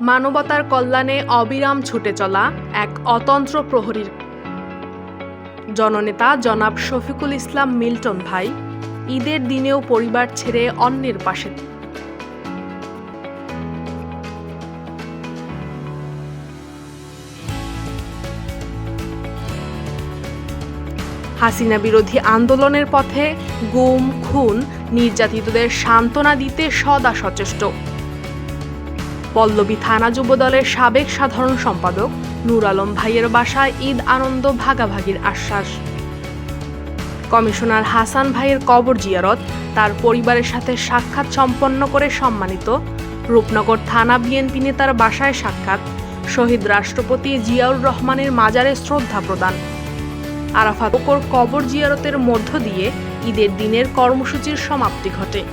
মানবতার কল্যাণে অবিরাম ছুটে চলা এক অতন্ত্র প্রহরীর জননেতা জনাব শফিকুল ইসলাম মিল্টন ভাই ঈদের দিনেও পরিবার ছেড়ে অন্যের পাশে। হাসিনা বিরোধী আন্দোলনের পথে গুম, খুন, নির্যাতিতদের সান্ত্বনা দিতে সদা সচেষ্ট। পল্লবী থানা যুবদলের সাবেক সাধারণ সম্পাদক নূর আলম ভাইয়ের বাসায় ঈদ আনন্দ ভাগাভাগির আশ্বাস। কমিশনার হাসান ভাইয়ের কবর জিয়ারত, তার পরিবারের সাথে সাক্ষাৎ সম্পন্ন করে সম্মানিত। রূপনগর থানা বিএনপি নেতার বাসায় সাক্ষাৎ। শহীদ রাষ্ট্রপতি জিয়াউর রহমানের মাজারে শ্রদ্ধা প্রদান। আরাফাত কবর জিয়ারতের মধ্য দিয়ে ঈদের দিনের কর্মসূচির সমাপ্তি ঘটে।